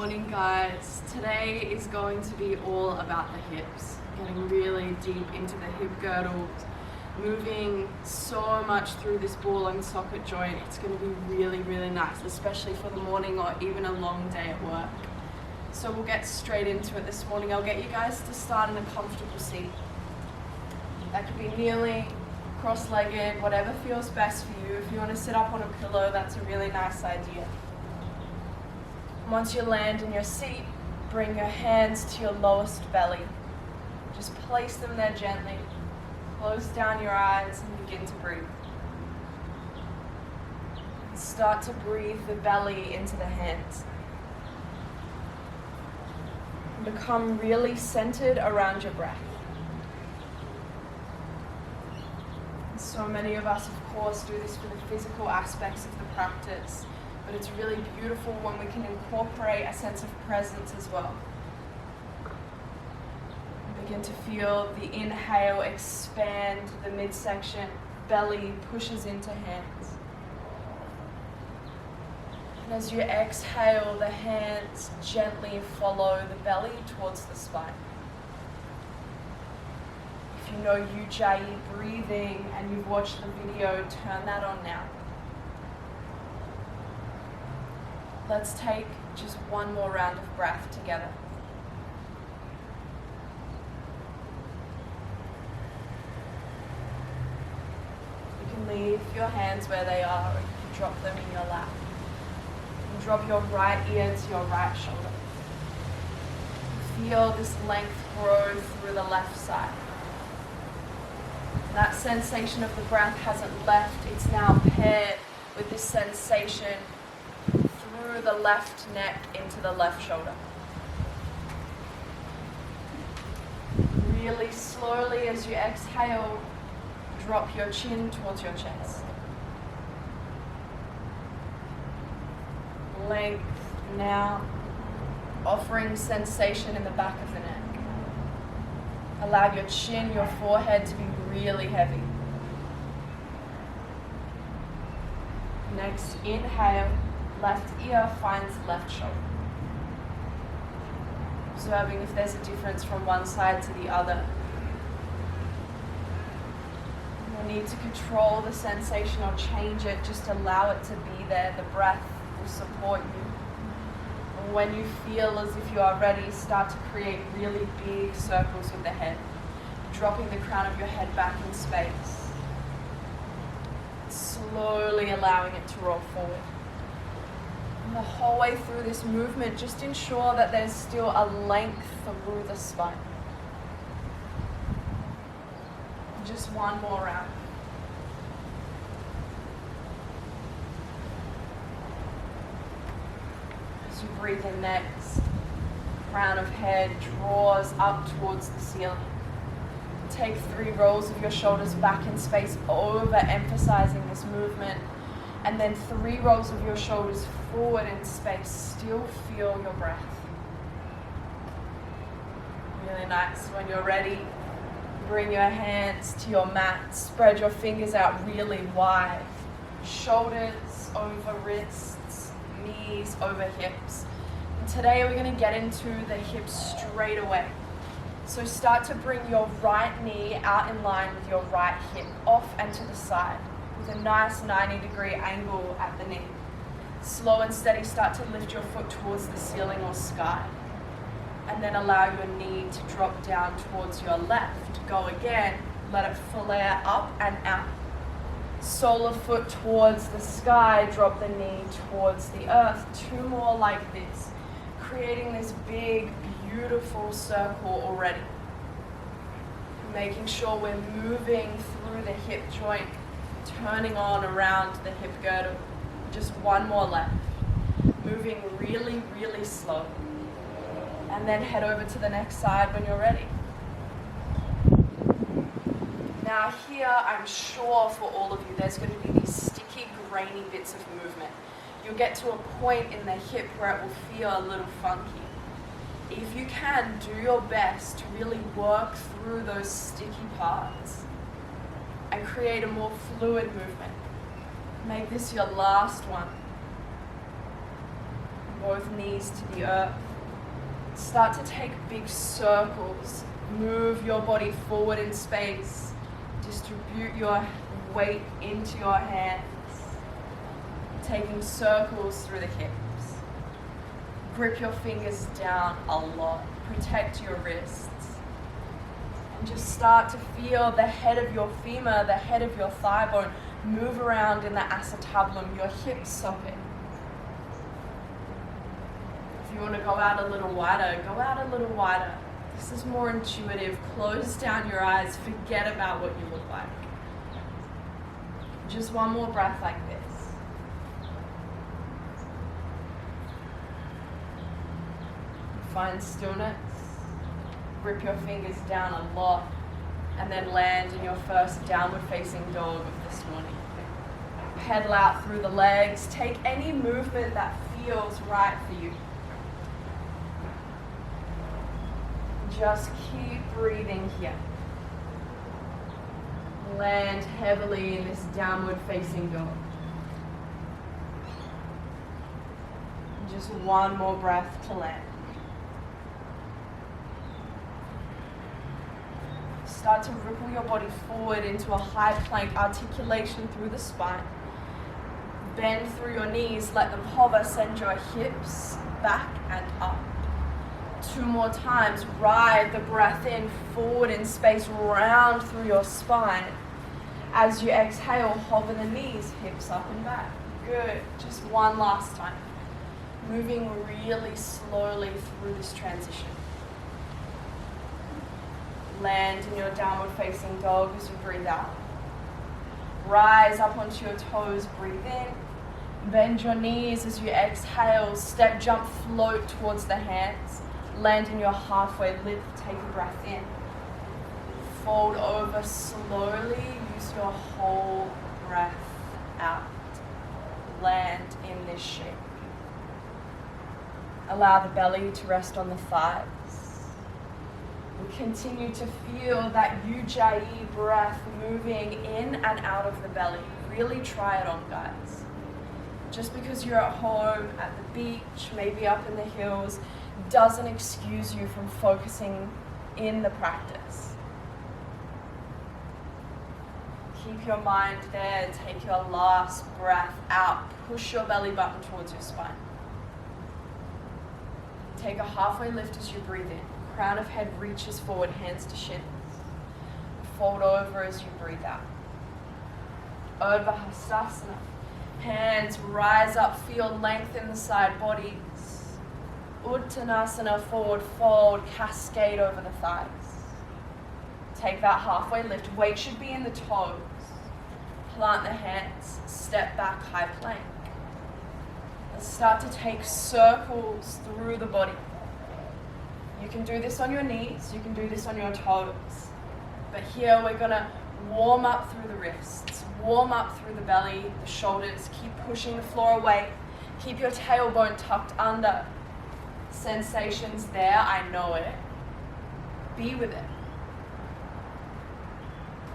morning, guys. Today is going to be all about the hips, getting really deep into the hip girdles, moving so much through this ball and socket joint. It's going to be really, really nice, especially for the morning or even a long day at work. So we'll get straight into it this morning. I'll get you guys to start in a comfortable seat. That could be kneeling, cross-legged, whatever feels best for you. If you want to sit up on a pillow, that's a really nice idea. Once you land in your seat, bring your hands to your lowest belly. Just place them there gently. Close down your eyes and begin to breathe. Start to breathe the belly into the hands. Become really centered around your breath. So many of us, of course, do this for the physical aspects of the practice, but it's really beautiful when we can incorporate a sense of presence as well. Begin to feel the inhale expand the midsection, belly pushes into hands. And as you exhale, the hands gently follow the belly towards the spine. If you know Ujjayi breathing and you've watched the video, turn that on now. Let's take just one more round of breath together. You can leave your hands where they are, or you can drop them in your lap. And drop your right ear to your right shoulder. Feel this length grow through the left side. That sensation of the breath hasn't left, it's now paired with this sensation through the left neck into the left shoulder. Really slowly as you exhale, drop your chin towards your chest. Length now, offering sensation in the back of the neck. Allow your chin, your forehead to be really heavy. Next, inhale, left ear finds left shoulder. Observing if there's a difference from one side to the other. No need to control the sensation or change it, just allow it to be there. The breath will support you. And when you feel as if you are ready, start to create really big circles with the head, dropping the crown of your head back in space. Slowly allowing it to roll forward. And the whole way through this movement, just ensure that there's still a length through the spine. Just one more round. As you breathe in next, crown of head draws up towards the ceiling. Take 3 rolls of your shoulders back in space, overemphasizing this movement. And then 3 rolls of your shoulders forward in space. Still feel your breath. Really nice. When you're ready, bring your hands to your mat. Spread your fingers out really wide. Shoulders over wrists, knees over hips. And today we're going to get into the hips straight away. So start to bring your right knee out in line with your right hip, off and to the side, with a nice 90-degree angle at the knee. Slow and steady, start to lift your foot towards the ceiling or sky. And then allow your knee to drop down towards your left. Go again, let it flare up and out. Sole of foot towards the sky, drop the knee towards the earth. 2 more like this, creating this big, beautiful circle already. Making sure we're moving through the hip joint, turning on around the hip girdle. Just one more left. Moving really, really slow. And then head over to the next side when you're ready. Now here, I'm sure for all of you, there's going to be these sticky, grainy bits of movement. You'll get to a point in the hip where it will feel a little funky. If you can, do your best to really work through those sticky parts and create a more fluid movement. Make this your last one. both knees to the earth. Start to take big circles. Move your body forward in space. Distribute your weight into your hands. Taking circles through the hips. Grip your fingers down a lot. Protect your wrists. And just start to feel the head of your femur, the head of your thigh bone move around in the acetabulum, your hips sopping. If you want to go out a little wider, go out a little wider. This is more intuitive. Close down your eyes. Forget about what you look like. Just one more breath like this. Find stillness. Grip your fingers down a lot. And then land in your first downward facing dog of this morning. Pedal out through the legs. Take any movement that feels right for you. Just keep breathing here. Land heavily in this downward facing dog. Just one more breath to land. Start to ripple your body forward into a high plank, articulation through the spine. Bend through your knees, let them hover, send your hips back and up. 2 more times, ride the breath in, forward in space, round through your spine. As you exhale, hover the knees, hips up and back. Good, just one last time. Moving really slowly through this transition. Land in your downward facing dog as you breathe out. Rise up onto your toes, breathe in. Bend your knees as you exhale, step, jump, float towards the hands. Land in your halfway lift, take a breath in. Fold over slowly, use your whole breath out. Land in this shape. Allow the belly to rest on the thighs. And continue to feel that Ujjayi breath moving in and out of the belly. Really try it on, guys. Just because you're at home, at the beach, maybe up in the hills, doesn't excuse you from focusing in the practice. Keep your mind there. Take your last breath out. Push your belly button towards your spine. Take a halfway lift as you breathe in. Crown of head reaches forward, hands to shins. Fold over as you breathe out. Urdhva Hastasana. Hands rise up, feel length in the side bodies. Uttanasana, forward fold, cascade over the thighs. Take that halfway lift. Weight should be in the toes. Plant the hands, step back, high plank. And start to take circles through the body. You can do this on your knees, you can do this on your toes. But here we're gonna warm up through the wrists, warm up through the belly, the shoulders. Keep pushing the floor away. Keep your tailbone tucked under. Sensations there, I know it. Be with it.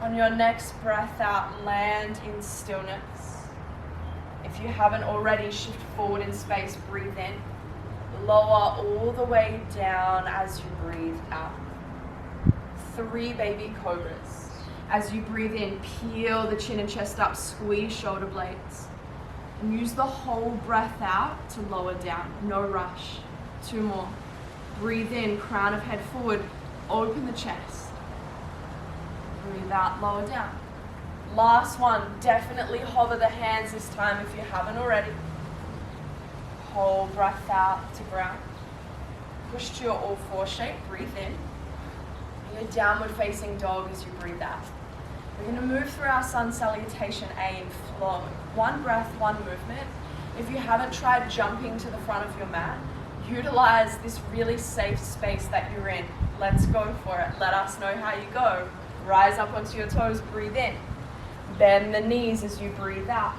On your next breath out, land in stillness. If you haven't already, shift forward in space, breathe in. Lower all the way down as you breathe out. 3 baby cobras. As you breathe in, peel the chin and chest up, squeeze shoulder blades. And use the whole breath out to lower down, no rush. 2 more. Breathe in, crown of head forward, open the chest. Breathe out, lower down. Last one, definitely hover the hands this time if you haven't already. Whole breath out to ground. Push to your all-4 shape, breathe in. Your downward facing dog as you breathe out. We're going to move through our sun salutation A in flow. 1 breath, 1 movement. If you haven't tried jumping to the front of your mat, utilize this really safe space that you're in. Let's go for it. Let us know how you go. Rise up onto your toes, breathe in. Bend the knees as you breathe out.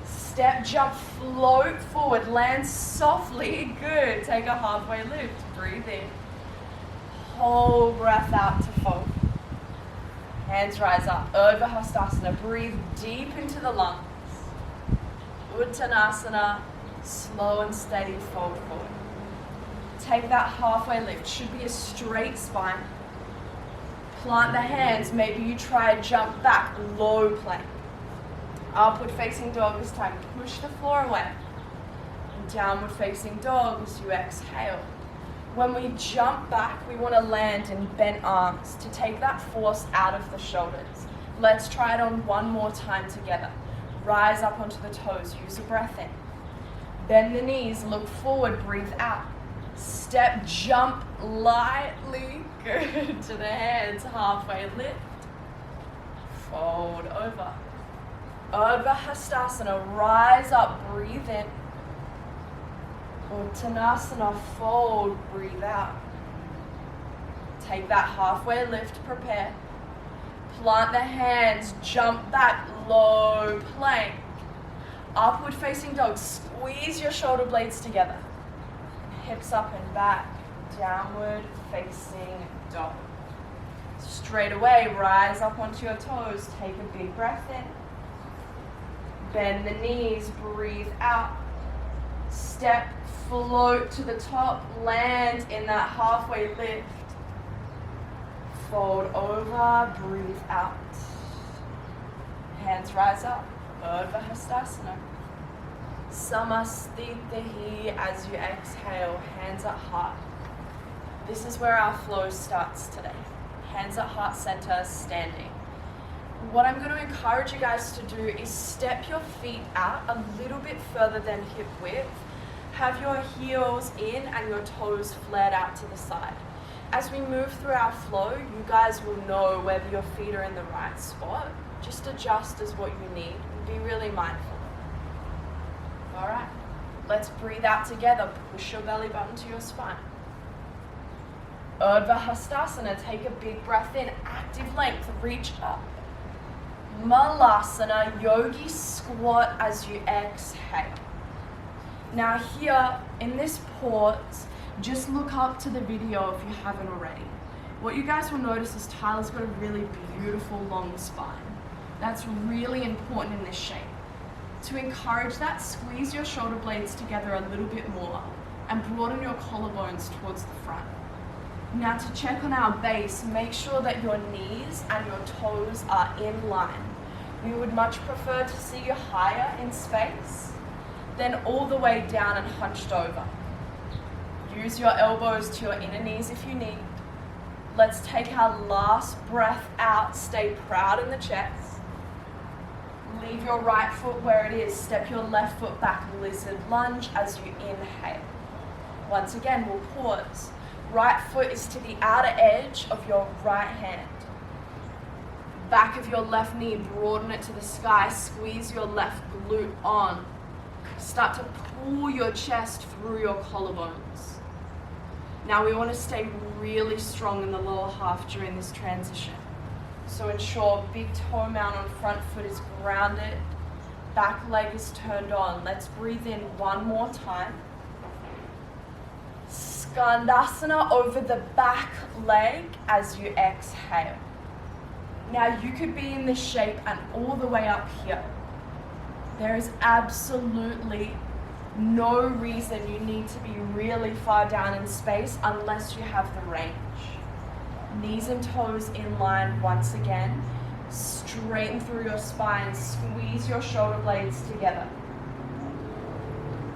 Step, jump, float forward, land softly. Good. Take a halfway lift, breathe in. Whole breath out to fold. Hands rise up. Urdhva Hastasana. Breathe deep into the lungs. Uttanasana. Slow and steady, fold forward. Take that halfway lift, should be a straight spine. Plant the hands, maybe you try jump back, low plank. Upward facing dog this time, push the floor away. Downward facing dog as you exhale. When we jump back, we want to land in bent arms to take that force out of the shoulders. Let's try it on one more time together. Rise up onto the toes, use a breath in. Bend the knees, look forward, breathe out. Step, jump lightly, good, to the hands, halfway lift. Fold over. Urdhva Hastasana, rise up, breathe in. Uttanasana, fold, breathe out. Take that halfway lift, prepare. Plant the hands, jump back, low plank. Upward facing dog, squeeze your shoulder blades together. Hips up and back, downward facing dog. Straight away, rise up onto your toes, take a big breath in. Bend the knees, breathe out. Step, float to the top, land in that halfway lift. Fold over, breathe out. Hands rise up, Urdhva Hastasana. Samastitihi as you exhale, hands at heart. This is where our flow starts today. Hands at heart center, standing. What I'm going to encourage you guys to do is step your feet out a little bit further than hip width. Have your heels in and your toes flared out to the side. As we move through our flow, you guys will know whether your feet are in the right spot. Just adjust as what you need and be really mindful. All right, let's breathe out together. Push your belly button to your spine. Urdhva Hastasana, take a big breath in, active length, reach up. Malasana, yogi squat as you exhale. Now here, in this pause, just look up to the video if you haven't already. What you guys will notice is Tyler's got a really beautiful long spine. That's really important in this shape. To encourage that, squeeze your shoulder blades together a little bit more and broaden your collarbones towards the front. Now to check on our base, make sure that your knees and your toes are in line. We would much prefer to see you higher in space, then all the way down and hunched over. Use your elbows to your inner knees if you need. Let's take our last breath out, stay proud in the chest. Leave your right foot where it is, step your left foot back, lizard lunge as you inhale. Once again, we'll pause. Right foot is to the outer edge of your right hand. Back of your left knee, broaden it to the sky, squeeze your left glute on. Start to pull your chest through your collarbones. Now we want to stay really strong in the lower half during this transition. So ensure big toe mount on front foot is grounded, back leg is turned on. Let's breathe in one more time. Skandasana over the back leg as you exhale. Now you could be in this shape and all the way up here. There is absolutely no reason you need to be really far down in space unless you have the range. Knees and toes in line once again. Straighten through your spine, squeeze your shoulder blades together.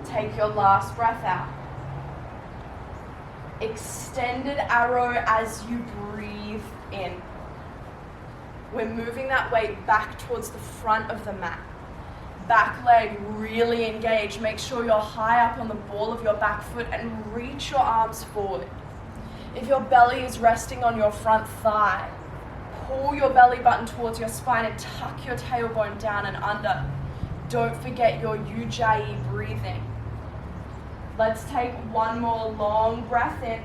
Take your last breath out. Extended arrow as you breathe in. We're moving that weight back towards the front of the mat. Back leg really engaged. Make sure you're high up on the ball of your back foot and reach your arms forward. If your belly is resting on your front thigh, pull your belly button towards your spine and tuck your tailbone down and under. Don't forget your Ujjayi breathing. Let's take one more long breath in.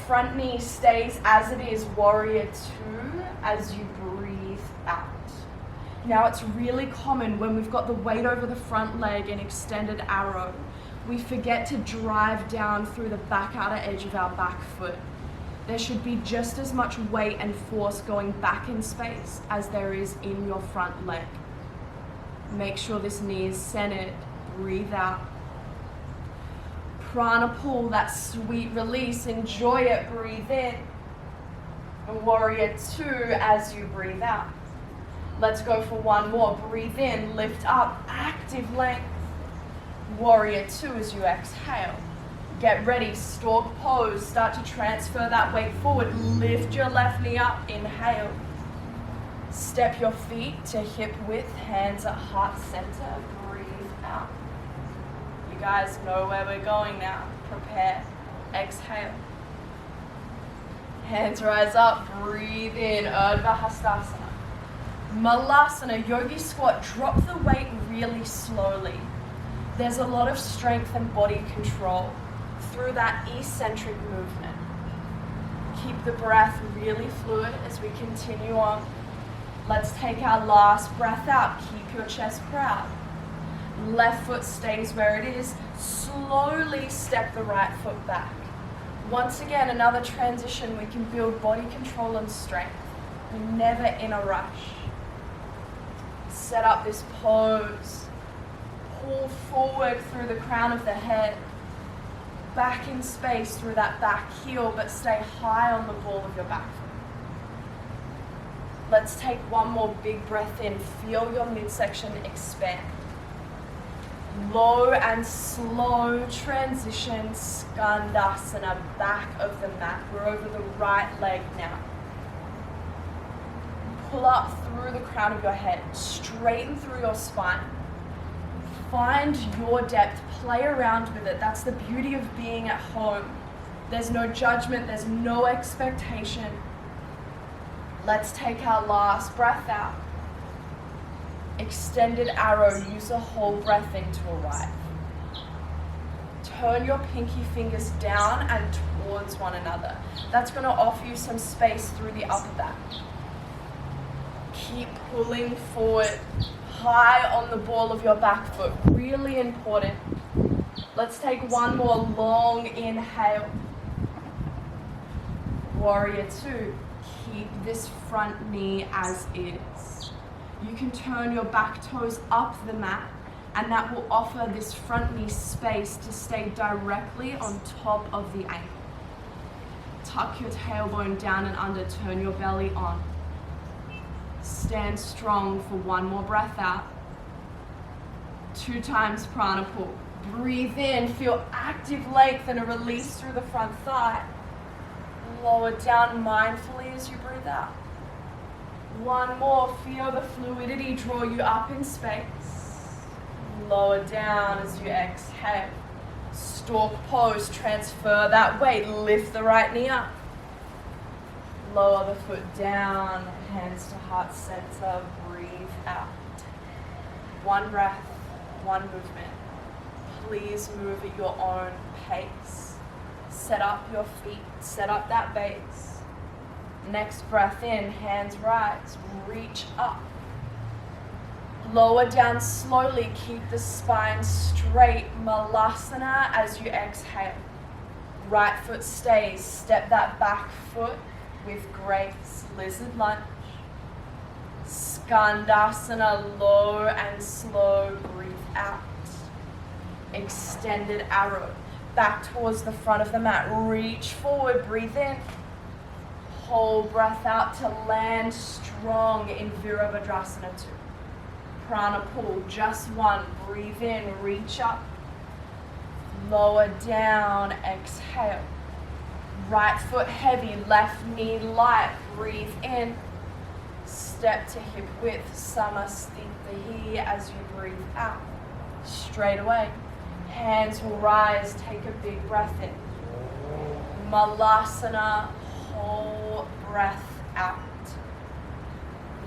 Front knee stays as it is, warrior two, as you breathe out. Now it's really common when we've got the weight over the front leg and extended arrow, we forget to drive down through the back outer edge of our back foot. There should be just as much weight and force going back in space as there is in your front leg. Make sure this knee is centered, breathe out. Prana pull, that sweet release, enjoy it, breathe in. And warrior two as you breathe out. Let's go for one more, breathe in, lift up, active length. Warrior two as you exhale. Get ready, stork pose, start to transfer that weight forward, lift your left knee up, inhale. Step your feet to hip width, hands at heart center, breathe out. You guys know where we're going now. Prepare, exhale. Hands rise up, breathe in, Urdhva Hastasana. Malasana, yogi squat, drop the weight really slowly. There's a lot of strength and body control through that eccentric movement. Keep the breath really fluid as we continue on. Let's take our last breath out. Keep your chest proud. Left foot stays where it is. Slowly step the right foot back. Once again, another transition. We can build body control and strength. We're never in a rush. Set up this pose. Pull forward through the crown of the head. Back in space through that back heel, but stay high on the ball of your back foot. Let's take one more big breath in. Feel your midsection expand. Low and slow transition, Skandasana, back of the mat. We're over the right leg now. Pull up through the crown of your head. Straighten through your spine. Find your depth. Play around with it. That's the beauty of being at home. There's no judgment. There's no expectation. Let's take our last breath out. Extended arrow, use a whole breath into arrive. Turn your pinky fingers down and towards one another. That's going to offer you some space through the upper back. Keep pulling forward, high on the ball of your back foot. Really important. Let's take one more long inhale. Warrior two. Keep this front knee as is. You can turn your back toes up the mat, and that will offer this front knee space to stay directly on top of the ankle. Tuck your tailbone down and under, turn your belly on. Stand strong for one more breath out. 2 times prana pull. Breathe in, feel active length and a release through the front thigh. Lower down mindfully as you breathe out. One more, feel the fluidity draw you up in space. Lower down as you exhale. Stork pose, transfer that weight, lift the right knee up. Lower the foot down, hands to heart center, breathe out. One breath, one movement. Please move at your own pace. Set up your feet, set up that base. Next breath in, hands rise, reach up. Lower down slowly, keep the spine straight. Malasana as you exhale. Right foot stays, step that back foot with grace. Lizard lunge. Skandasana, low and slow, breathe out. Extended arrow. Back towards the front of the mat. Reach forward, breathe in. Whole breath out to land strong in Virabhadrasana 2. Prana pull, just one. Breathe in, reach up. Lower down, exhale. Right foot heavy, left knee light. Breathe in. Step to hip width, Samasthitahi as you breathe out. Straight away. Hands will rise, take a big breath in. Malasana, whole breath out.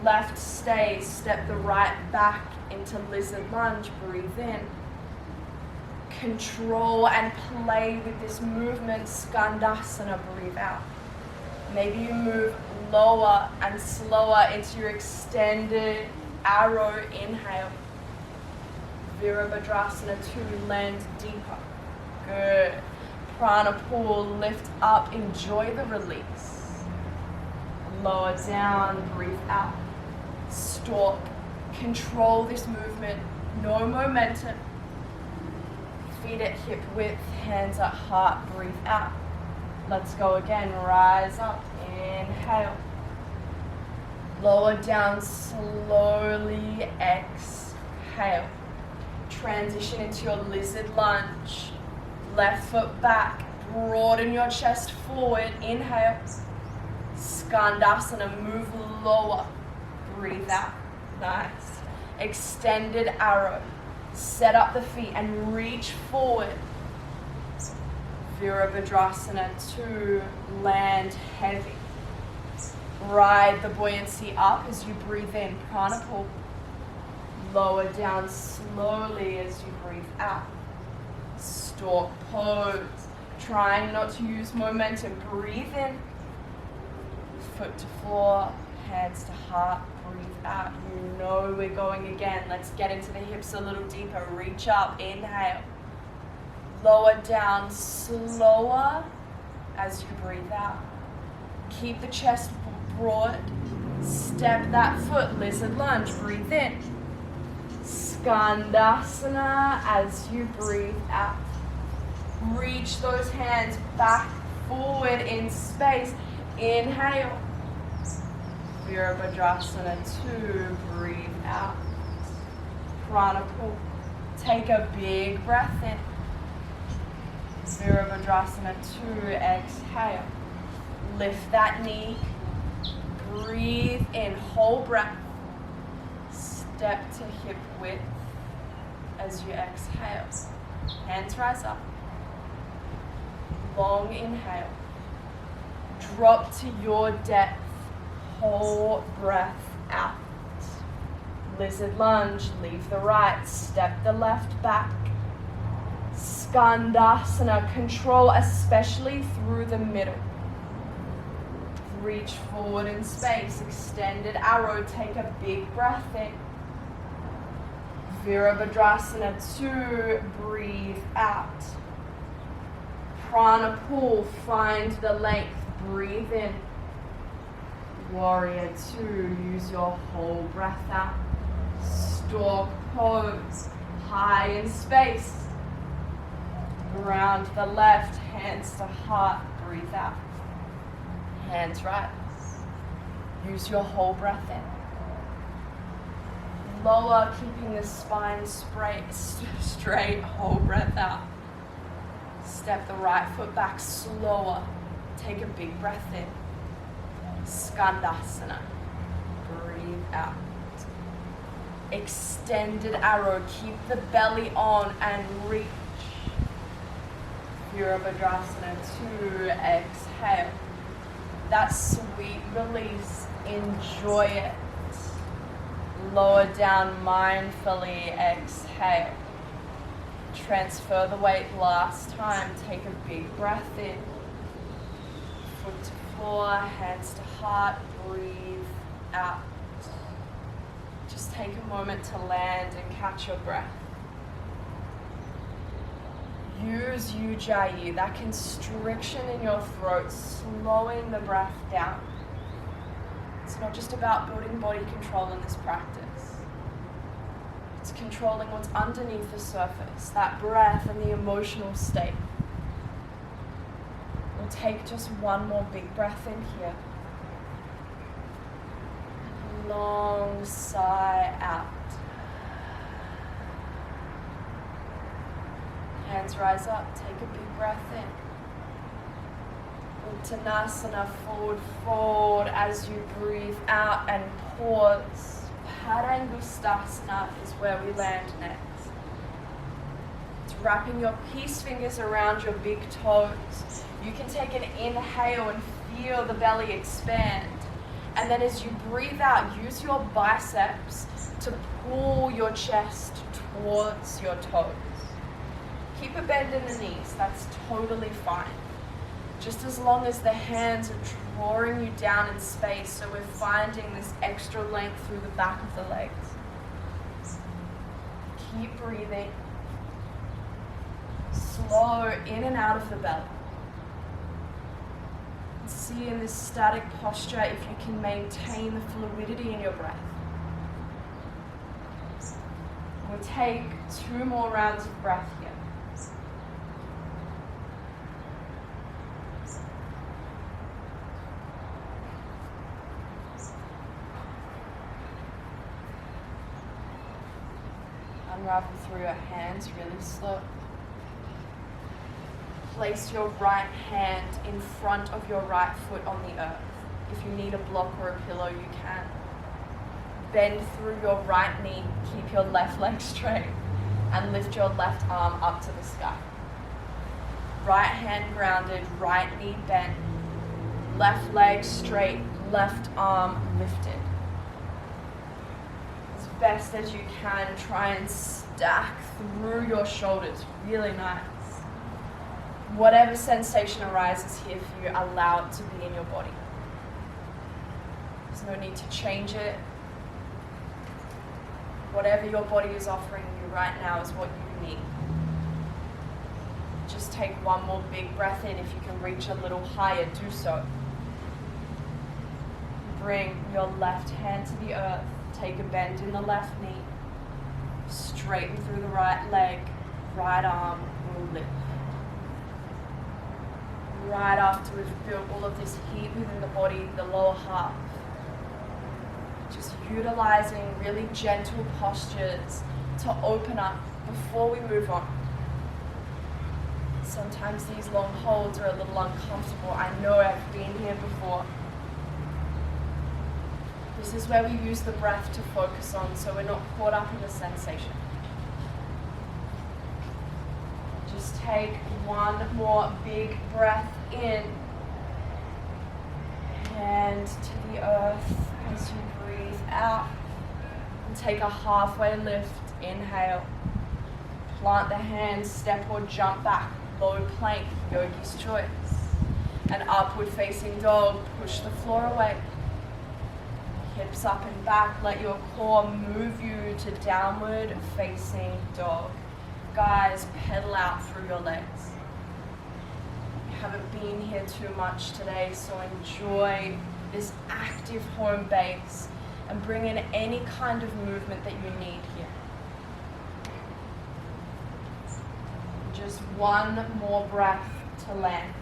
Left stays, step the right back into lizard lunge, breathe in. Control and play with this movement, Skandasana, breathe out. Maybe you move lower and slower into your extended arrow inhale. Virabhadrasana 2, land deeper. Good. Prana pull, lift up, enjoy the release. Lower down, breathe out. Stork. Control this movement. No momentum. Feet at hip width, hands at heart, breathe out. Let's go again, rise up, inhale. Lower down slowly, exhale. Transition into your lizard lunge. Left foot back, broaden your chest forward, inhale. Skandasana, move lower, breathe out, nice. Extended arrow, set up the feet and reach forward. Virabhadrasana 2, land heavy. Ride the buoyancy up as you breathe in, prana pull. Lower down slowly as you breathe out. Stork pose, trying not to use momentum, breathe in. Foot to floor, hands to heart, breathe out. You know we're going again. Let's get into the hips a little deeper. Reach up, inhale. Lower down slower as you breathe out. Keep the chest broad. Step that foot, lizard lunge, breathe in. Skandasana as you breathe out. Reach those hands back forward in space. Inhale. Virabhadrasana 2, breathe out. Prana pull. Take a big breath in. Virabhadrasana 2, exhale. Lift that knee. Breathe in, whole breath. Step to hip width as you exhale. Hands rise up. Long inhale. Drop to your depth. Whole breath out. Lizard lunge, leave the right, step the left back. Skandasana, control especially through the middle. Reach forward in space, extended arrow, take a big breath in. Virabhadrasana 2, breathe out. Prana pull, find the length, breathe in. Warrior 2, use your whole breath out. Stork pose, high in space. Ground the left, hands to heart, breathe out. Hands right. Use your whole breath in. Lower, keeping the spine straight, whole breath out. Step the right foot back slower. Take a big breath in. Skandasana. Breathe out. Extended arrow. Keep the belly on and reach. Virabhadrasana 2. Exhale. That sweet release. Enjoy it. Lower down mindfully. Exhale. Transfer the weight last time. Take a big breath in. Foot to floor, hands to heart, breathe out. Just take a moment to land and catch your breath. Use Ujjayi, that constriction in your throat, slowing the breath down. It's not just about building body control in this practice. It's controlling what's underneath the surface, that breath and the emotional state. We'll take just one more big breath in here. Long sigh out. Hands rise up, take a big breath in. Uttanasana, forward fold as you breathe out and pause. Padangusthasana is where we land next. It's wrapping your peace fingers around your big toes. You can take an inhale and feel the belly expand. And then as you breathe out, use your biceps to pull your chest towards your toes. Keep a bend in the knees, that's totally fine. Just as long as the hands are drawing you down in space, so we're finding this extra length through the back of the legs. Keep breathing. Slow in and out of the belly. See in this static posture if you can maintain the fluidity in your breath. We'll take 2 more rounds of breath here. Unravel through your hands really slow. Place your right hand in front of your right foot on the earth. If you need a block or a pillow, you can. Bend through your right knee, keep your left leg straight, and lift your left arm up to the sky. Right hand grounded, right knee bent, left leg straight, left arm lifted. As best as you can, try and stack through your shoulders, really nice. Whatever sensation arises here for you, allow it to be in your body. There's no need to change it. Whatever your body is offering you right now is what you need. Just take one more big breath in. If you can reach a little higher, do so. Bring your left hand to the earth. Take a bend in the left knee. Straighten through the right leg. Right arm will lift. Right after we've built all of this heat within the body, the lower half. Just utilizing really gentle postures to open up before we move on. Sometimes these long holds are a little uncomfortable. I know I've been here before. This is where we use the breath to focus on so we're not caught up in the sensation. Just take one more big breath in. Hand to the earth as you breathe out. And take a halfway lift. Inhale. Plant the hands, step or jump back. Low plank, yogi's choice. An upward facing dog, push the floor away. Hips up and back, let your core move you to downward facing dog. Guys, pedal out through your legs. You haven't been here too much today, so enjoy this active home base and bring in any kind of movement that you need here. Just one more breath to land.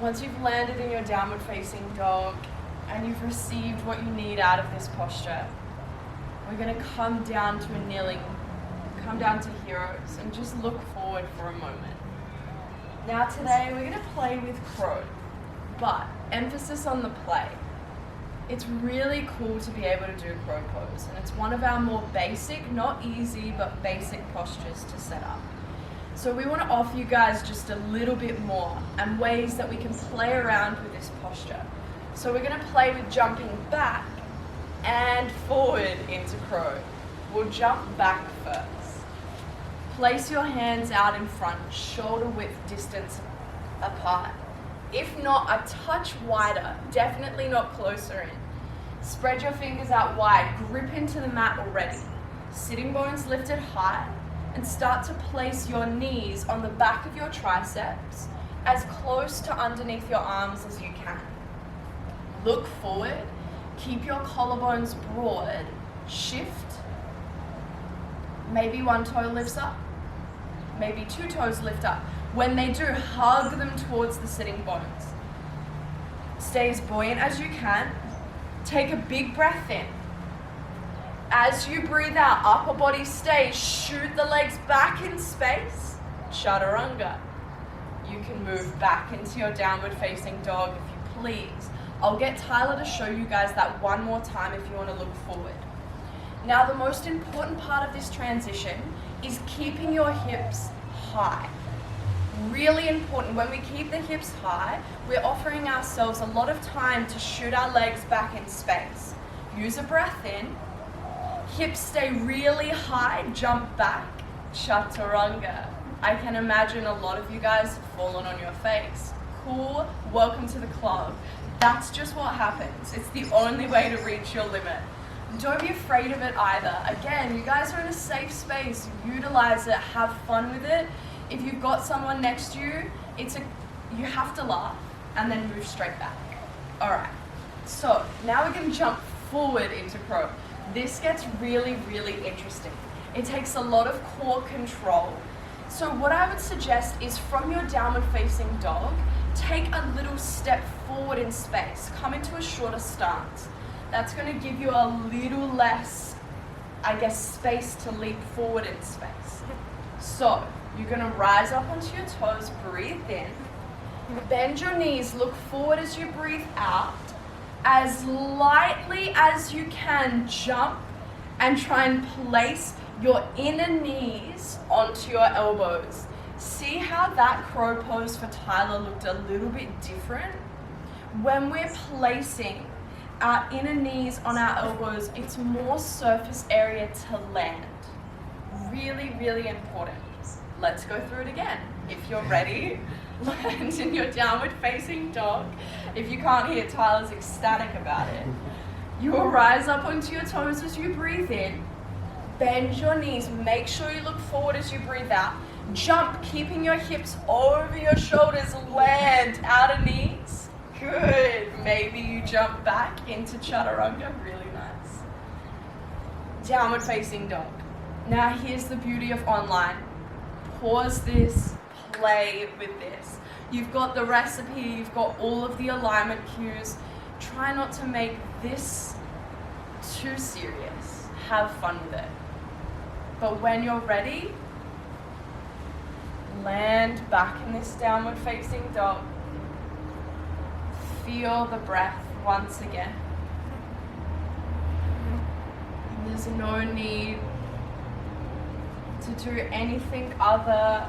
Once you've landed in your downward facing dog and you've received what you need out of this posture, we're going to come down to a kneeling, come down to heroes, and just look forward for a moment. Now today we're going to play with crow, but emphasis on the play. It's really cool to be able to do crow pose, and it's one of our more basic, not easy, but basic postures to set up. So we want to offer you guys just a little bit more and ways that we can play around with this posture. So we're going to play with jumping back and forward into crow. We'll jump back first. Place your hands out in front, shoulder width distance apart. If not, a touch wider, definitely not closer in. Spread your fingers out wide, grip into the mat already. Sitting bones lifted high, and start to place your knees on the back of your triceps as close to underneath your arms as you can. Look forward, keep your collarbones broad, shift. Maybe one toe lifts up, maybe two toes lift up. When they do, hug them towards the sitting bones. Stay as buoyant as you can. Take a big breath in. As you breathe out, upper body stays. Shoot the legs back in space. Chaturanga. You can move back into your downward facing dog if you please. I'll get Tyler to show you guys that one more time if you want to look forward. Now the most important part of this transition is keeping your hips high. Really important. When we keep the hips high, we're offering ourselves a lot of time to shoot our legs back in space. Use a breath in. Hips stay really high, jump back, chaturanga. I can imagine a lot of you guys have fallen on your face. Cool, welcome to the club. That's just what happens. It's the only way to reach your limit. Don't be afraid of it either. Again, you guys are in a safe space. Utilize it, have fun with it. If you've got someone next to you, you have to laugh and then move straight back. All right, so now we're gonna jump forward into crow. This gets really, really interesting. It takes a lot of core control. So what I would suggest is from your downward facing dog, take a little step forward in space. Come into a shorter stance. That's going to give you a little less, space to leap forward in space. So you're going to rise up onto your toes, breathe in, bend your knees, look forward as you breathe out. As lightly as you can, jump and try and place your inner knees onto your elbows. See how that crow pose for Tyler looked a little bit different? When we're placing our inner knees on our elbows, it's more surface area to land. Really, really important. Let's go through it again. If you're ready, land in your downward facing dog. If you can't hear, Tyler's ecstatic about it. You will rise up onto your toes as you breathe in. Bend your knees. Make sure you look forward as you breathe out. Jump, keeping your hips over your shoulders. Land, outer knees. Good. Maybe you jump back into chaturanga. Really nice. Downward facing dog. Now here's the beauty of online. Pause this, play with this. You've got the recipe, you've got all of the alignment cues. Try not to make this too serious. Have fun with it. But when you're ready, land back in this downward facing dog. Feel the breath once again. There's no need to do anything other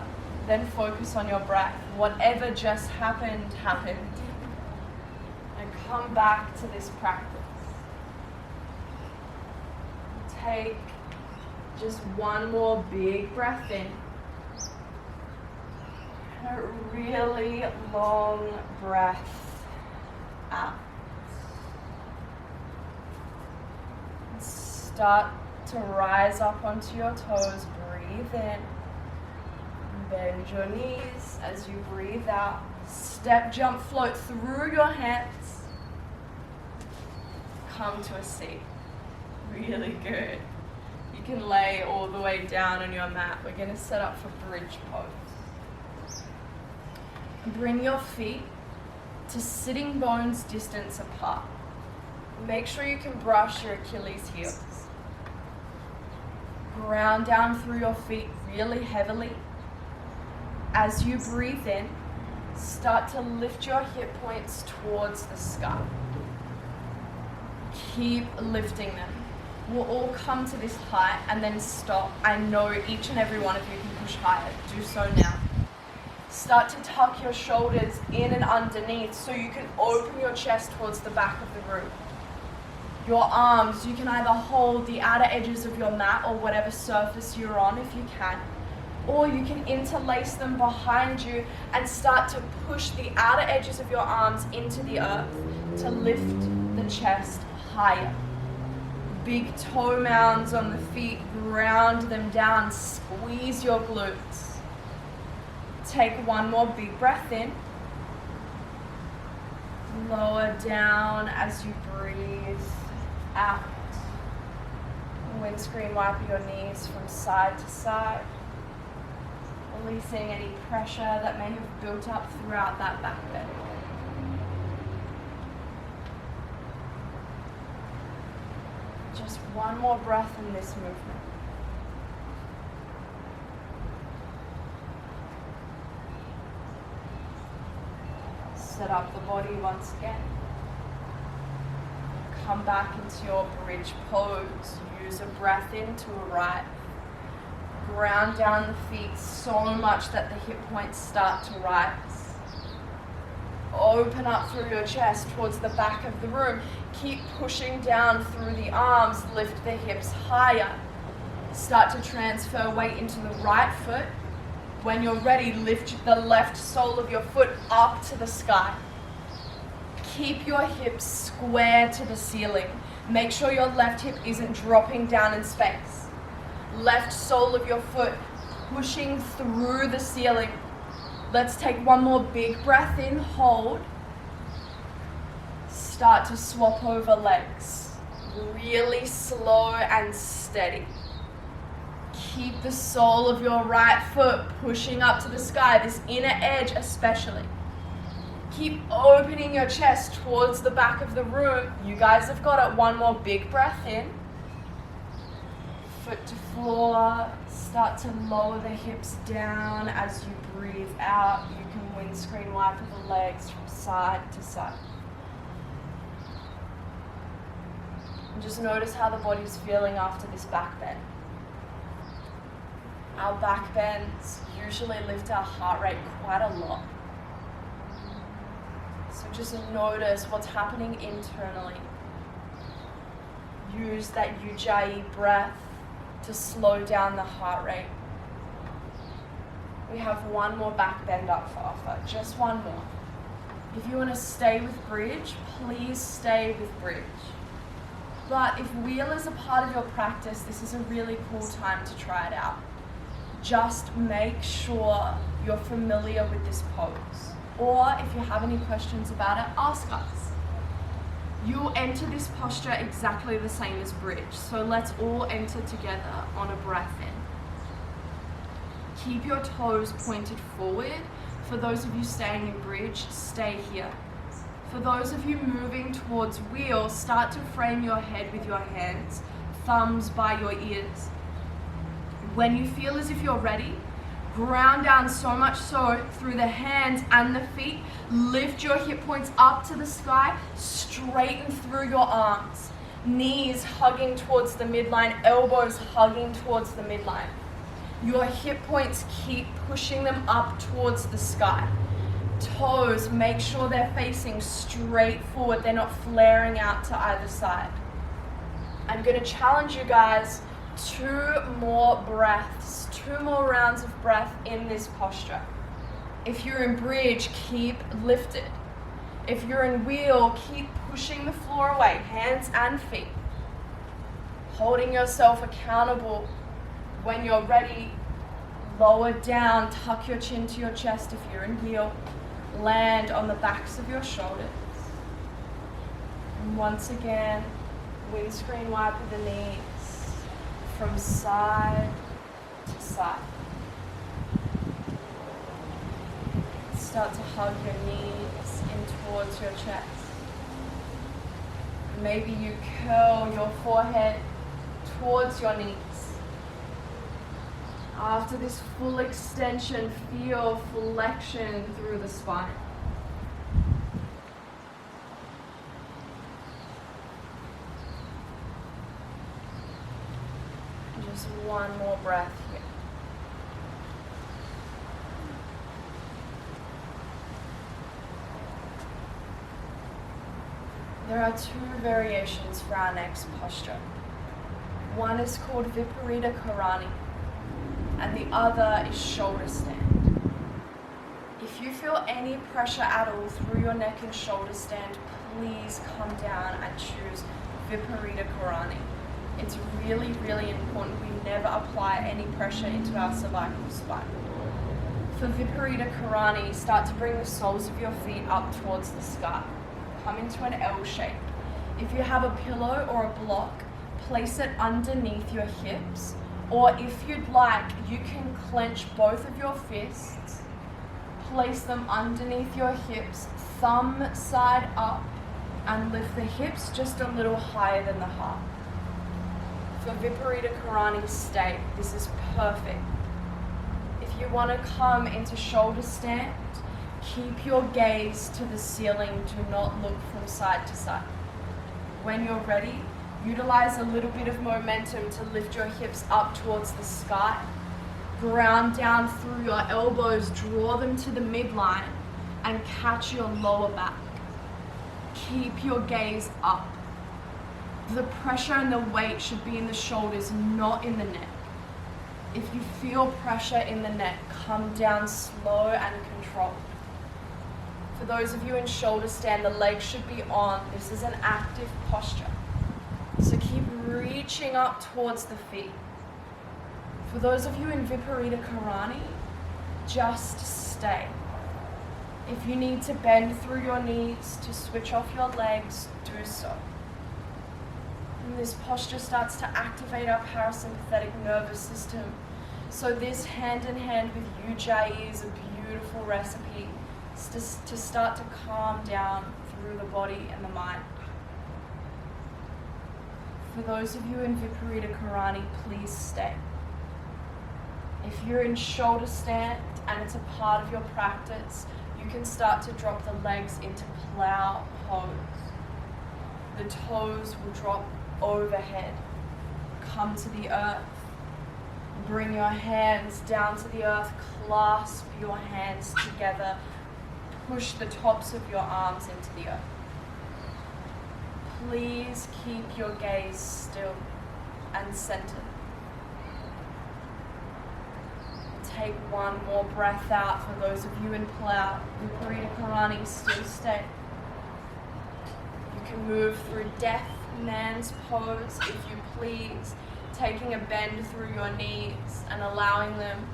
than focus on your breath. Whatever just happened, happened. And come back to this practice. Take just one more big breath in. And a really long breath out. Start to rise up onto your toes. Breathe in. Bend your knees as you breathe out. Step, jump, float through your hands. Come to a seat. Really good. You can lay all the way down on your mat. We're going to set up for bridge pose. Bring your feet to sitting bones distance apart. Make sure you can brush your Achilles heels. Ground down through your feet really heavily. As you breathe in, start to lift your hip points towards the sky. Keep lifting them. We'll all come to this height and then stop. I know each and every one of you can push higher. Do so now. Start to tuck your shoulders in and underneath so you can open your chest towards the back of the room. Your arms, you can either hold the outer edges of your mat or whatever surface you're on if you can. Or you can interlace them behind you and start to push the outer edges of your arms into the earth to lift the chest higher. Big toe mounds on the feet, ground them down, squeeze your glutes. Take one more big breath in. Lower down as you breathe out. Windscreen wipe your knees from side to side, releasing any pressure that may have built up throughout that back bend. Just one more breath in this movement. Set up the body once again. Come back into your bridge pose. Use a breath in to arrive. Ground down the feet so much that the hip points start to rise. Open up through your chest towards the back of the room. Keep pushing down through the arms. Lift the hips higher. Start to transfer weight into the right foot. When you're ready, lift the left sole of your foot up to the sky. Keep your hips square to the ceiling. Make sure your left hip isn't dropping down in space. Left sole of your foot pushing through the ceiling. Let's take one more big breath in, hold. Start to swap over legs. Really slow and steady. Keep the sole of your right foot pushing up to the sky, this inner edge especially. Keep opening your chest towards the back of the room. You guys have got it. One more big breath in. Foot to floor. Start to lower the hips down as you breathe out. You can windscreen wiper the legs from side to side. And just notice how the body's feeling after this back bend. Our back bends usually lift our heart rate quite a lot. So just notice what's happening internally. Use that Ujjayi breath to slow down the heart rate. We have one more back bend up for offer, just one more. If you want to stay with bridge, please stay with bridge. But if wheel is a part of your practice, this is a really cool time to try it out. Just make sure you're familiar with this pose. Or if you have any questions about it, ask us. You'll enter this posture exactly the same as bridge. So let's all enter together on a breath in. Keep your toes pointed forward. For those of you staying in bridge, stay here. For those of you moving towards wheel, start to frame your head with your hands, thumbs by your ears. When you feel as if you're ready, ground down so much so through the hands and the feet. Lift your hip points up to the sky, straighten through your arms. Knees hugging towards the midline, elbows hugging towards the midline. Your hip points, keep pushing them up towards the sky. Toes, make sure they're facing straight forward. They're not flaring out to either side. I'm going to challenge you guys, 2 more breaths, 2 more rounds of breath in this posture. If you're in bridge, keep lifted. If you're in wheel, keep pushing the floor away, hands and feet. Holding yourself accountable. When you're ready, lower down, tuck your chin to your chest if you're in wheel. Land on the backs of your shoulders. And once again, windscreen wiper the knees from side to side. Start to hug your knees in towards your chest. Maybe you curl your forehead towards your knees. After this full extension, feel flexion through the spine. Just one more breath here. There are 2 variations for our next posture. One is called Viparita Karani, and the other is shoulder stand. If you feel any pressure at all through your neck and shoulder stand, please come down and choose Viparita Karani. It's really, really important we never apply any pressure into our cervical spine. For Viparita Karani, start to bring the soles of your feet up towards the sky. Come into an L shape. If you have a pillow or a block, place it underneath your hips, or if you'd like, you can clench both of your fists, place them underneath your hips, thumb side up, and lift the hips just a little higher than the heart. For Viparita Karani, stay. This is perfect. If you want to come into shoulder stand, keep your gaze to the ceiling. Do not look from side to side. When you're ready, utilize a little bit of momentum to lift your hips up towards the sky. Ground down through your elbows, draw them to the midline, and catch your lower back. Keep your gaze up. The pressure and the weight should be in the shoulders, not in the neck. If you feel pressure in the neck, come down slow and controlled. For those of you in shoulder stand, the legs should be on. This is an active posture. So keep reaching up towards the feet. For those of you in Viparita Karani, just stay. If you need to bend through your knees to switch off your legs, do so. And this posture starts to activate our parasympathetic nervous system. So this hand in hand with Ujjayi is a beautiful recipe to start to calm down through the body and the mind. For those of you in Viparita Karani, please stay. If you're in shoulder stand and it's a part of your practice, you can start to drop the legs into plow pose. The toes will drop overhead. Come to the earth. Bring your hands down to the earth. Clasp your hands together. Push the tops of your arms into the earth. Please keep your gaze still and centered. Take one more breath out. For those of you in plow, Viparita Karani, still stay. You can move through death man's pose if you please, taking a bend through your knees and allowing them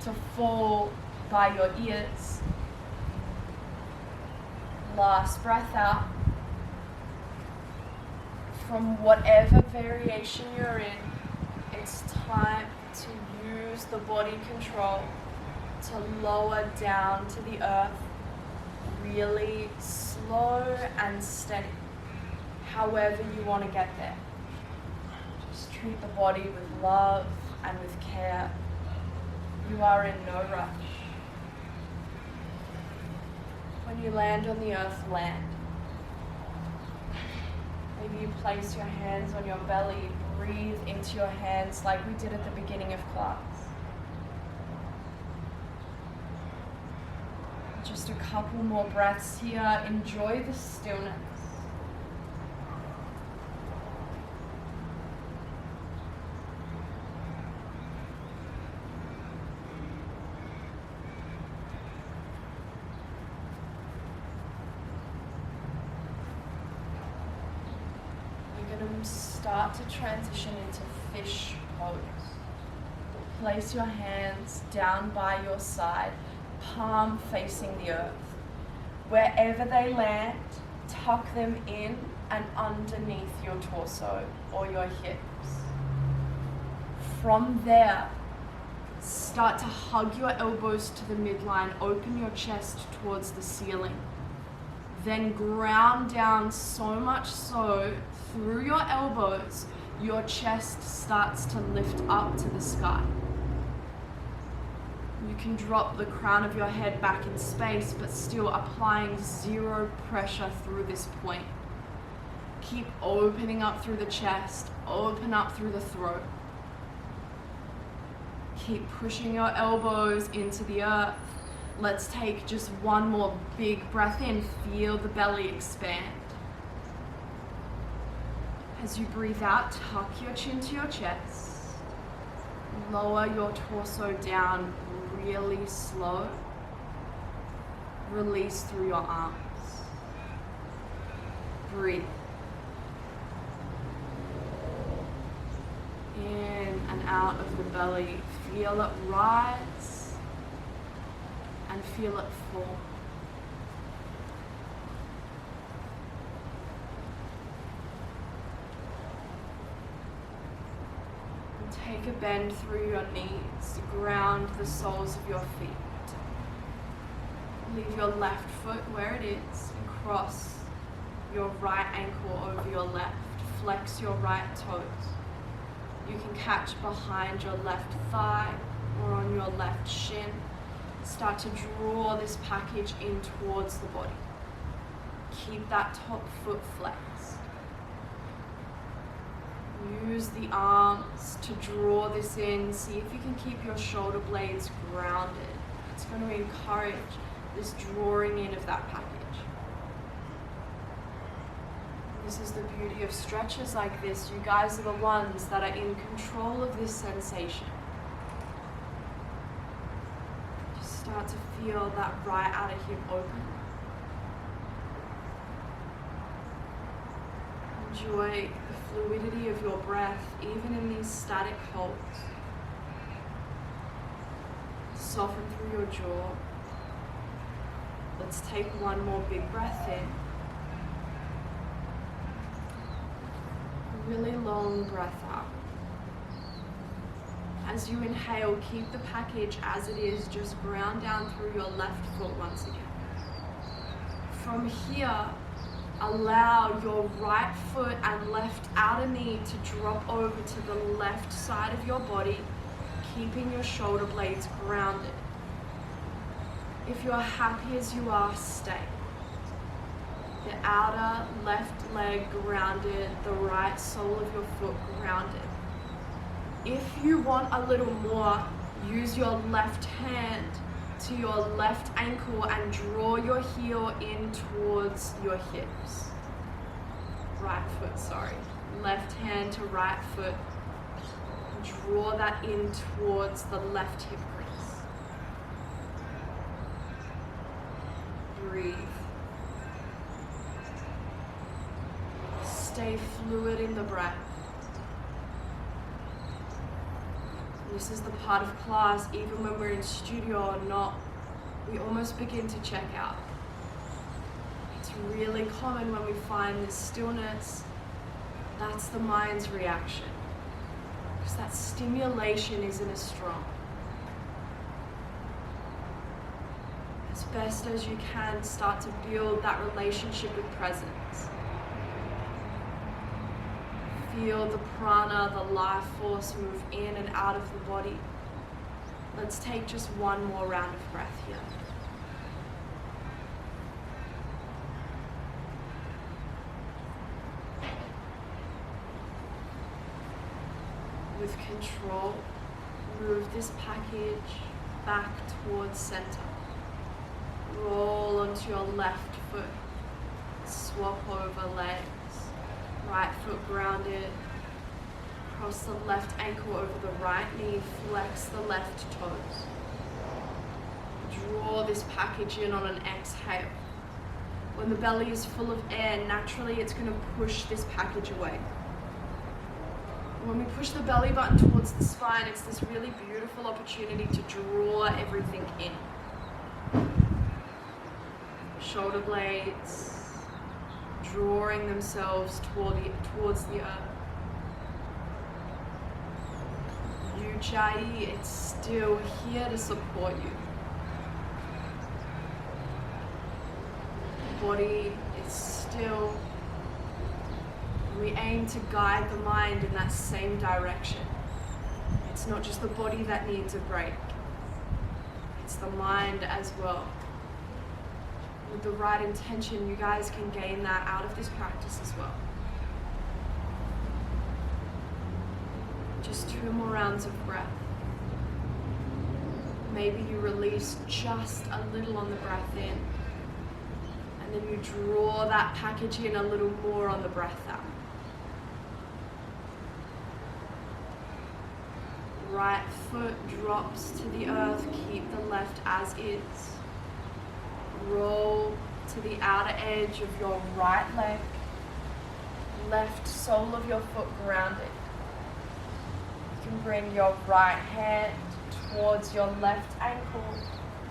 to fall by your ears. Last breath out. From whatever variation you're in, it's time to use the body control to lower down to the earth, really slow and steady, however you want to get there. Just treat the body with love and with care. You are in no rush. When you land on the earth, land. Maybe you place your hands on your belly, breathe into your hands like we did at the beginning of class. Just a couple more breaths here. Enjoy the stillness. Start to transition into fish pose. Place your hands down by your side, palm facing the earth. Wherever they land, tuck them in and underneath your torso or your hips. From there, start to hug your elbows to the midline, open your chest towards the ceiling. Then ground down so much so, through your elbows, your chest starts to lift up to the sky. You can drop the crown of your head back in space, but still applying zero pressure through this point. Keep opening up through the chest, open up through the throat. Keep pushing your elbows into the earth. Let's take just one more big breath in. Feel the belly expand. As you breathe out, tuck your chin to your chest. Lower your torso down really slow. Release through your arms. Breathe. In and out of the belly. Feel it rise and feel it fall. Take a bend through your knees, ground the soles of your feet. Leave your left foot where it is and cross your right ankle over your left. Flex your right toes. You can catch behind your left thigh or on your left shin. Start to draw this package in towards the body. Keep that top foot flexed. Use the arms to draw this in. See if you can keep your shoulder blades grounded. It's going to encourage this drawing in of that package. This is the beauty of stretches like this. You guys are the ones that are in control of this sensation. Just start to feel that right outer hip open. Enjoy the fluidity of your breath, even in these static holds. Soften through your jaw. Let's take one more big breath in. Really long breath out. As you inhale, keep the package as it is, just ground down through your left foot once again. From here, allow your right foot and left outer knee to drop over to the left side of your body, keeping your shoulder blades grounded. If you're happy as you are, stay. The outer left leg grounded, the right sole of your foot grounded. If you want a little more, use your left hand to your left ankle and draw your heel in towards your hips. Right foot, sorry. Left hand to right foot. Draw that in towards the left hip crease. Breathe. Stay fluid in the breath. This is the part of class, even when we're in studio or not, we almost begin to check out. It's really common when we find this stillness, that's the mind's reaction. Because that stimulation isn't as strong. As best as you can, start to build that relationship with presence. Feel the prana, the life force move in and out of the body. Let's take just one more round of breath here. With control, move this package back towards center. Roll onto your left foot. Swap over legs. Right foot grounded, cross the left ankle over the right knee, flex the left toes. Draw this package in on an exhale. When the belly is full of air, naturally it's going to push this package away. When we push the belly button towards the spine, it's this really beautiful opportunity to draw everything in. Shoulder blades drawing themselves towards the earth. Ujjayi, it's still here to support you. The body is still. We aim to guide the mind in that same direction. It's not just the body that needs a break. It's the mind as well. With the right intention, you guys can gain that out of this practice as well. Just 2 more rounds of breath. Maybe you release just a little on the breath in, and then you draw that package in a little more on the breath out. Right foot drops to the earth, keep the left as is. Roll to the outer edge of your right leg, left sole of your foot grounded. You can bring your right hand towards your left ankle,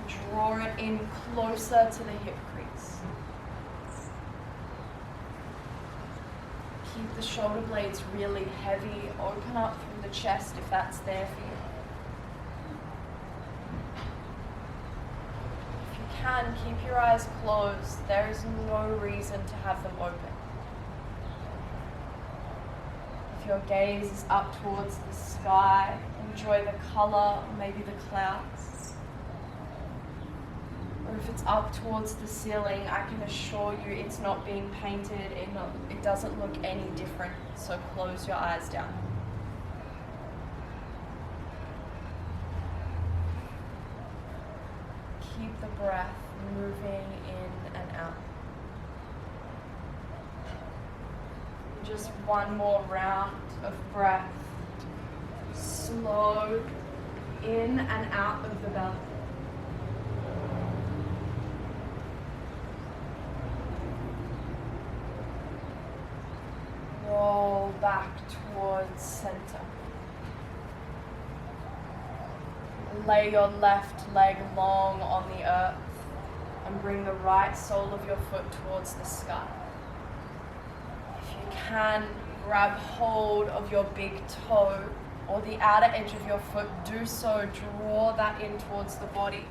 draw it in closer to the hip crease. Keep the shoulder blades really heavy, open up through the chest if that's there for you. Keep your eyes closed. There is no reason to have them open. If your gaze is up towards the sky, enjoy the color, maybe the clouds. Or if it's up towards the ceiling, I can assure you it's not being painted, it doesn't look any different, so close your eyes down. Keep the breath moving in and out. Just one more round of breath. Slow in and out of the belly. Roll back towards center. Lay your left leg long on the earth and bring the right sole of your foot towards the sky. If you can, grab hold of your big toe or the outer edge of your foot, do so, draw that in towards the body.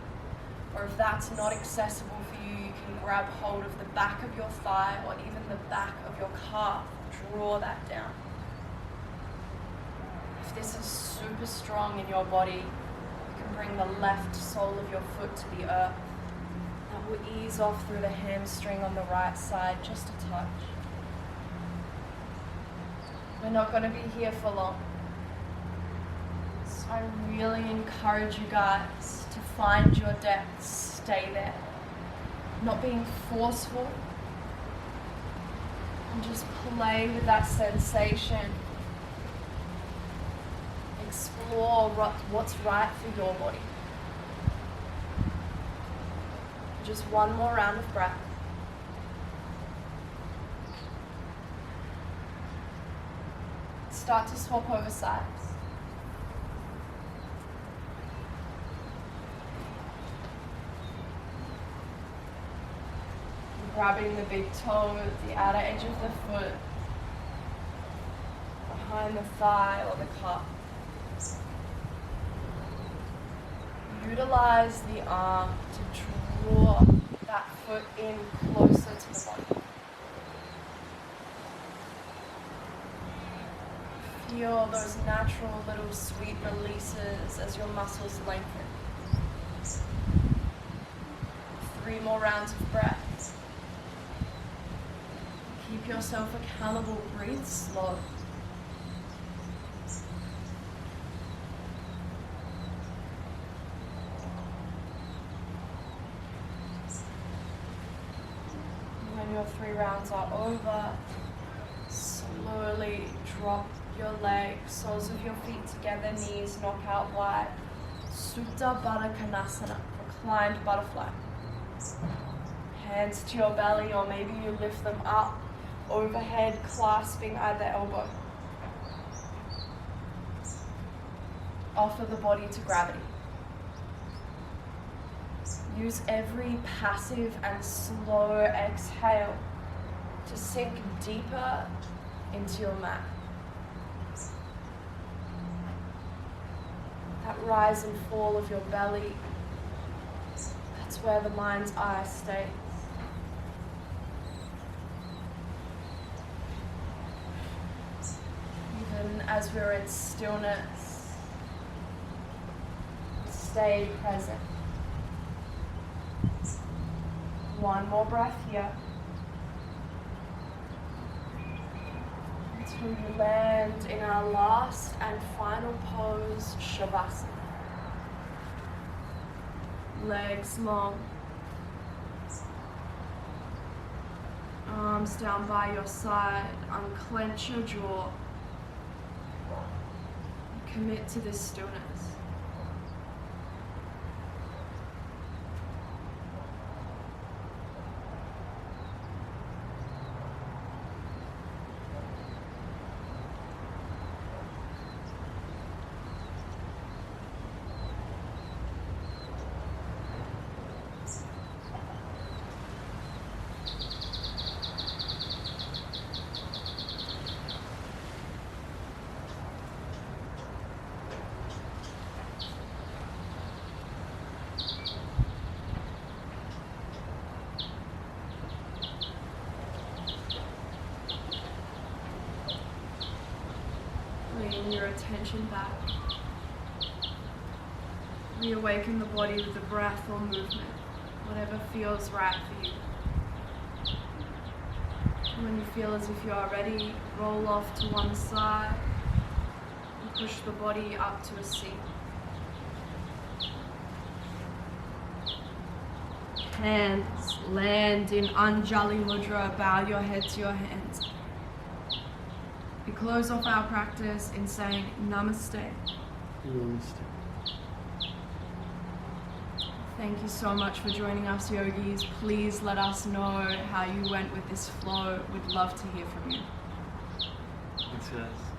Or if that's not accessible for you, you can grab hold of the back of your thigh or even the back of your calf, draw that down. If this is super strong in your body, you can bring the left sole of your foot to the earth. That will ease off through the hamstring on the right side, just a touch. We're not going to be here for long. So I really encourage you guys to find your depth, stay there. Not being forceful, and just play with that sensation. Explore what's right for your body. Just one more round of breath. Start to swap over sides. Grabbing the big toe, the outer edge of the foot, behind the thigh or the calf. Utilize the arm to draw that foot in closer to the body. Feel those natural little sweet releases as your muscles lengthen. 3 more rounds of breath. Keep yourself accountable, breathe slow. When your 3 rounds are over, slowly drop your legs, soles of your feet together, knees knock out wide. Supta Baddha Konasana, reclined butterfly. Hands to your belly, or maybe you lift them up overhead, clasping either elbow. Offer the body to gravity. Use every passive and slow exhale to sink deeper into your mat. That rise and fall of your belly, that's where the mind's eye stays. Even as we're in stillness, stay present. One more breath here. Until you land in our last and final pose, Shavasana. Legs long. Arms down by your side. Unclench your jaw. Commit to this stillness. Bring your attention back. Reawaken the body with the breath or movement, whatever feels right for you. When you feel as if you are ready, roll off to one side and push the body up to a seat. Hands land in Anjali Mudra, bow your head to your hands. We close off our practice in saying Namaste. Namaste. Thank you so much for joining us, yogis. Please let us know how you went with this flow. We'd love to hear from you. Thanks, guys.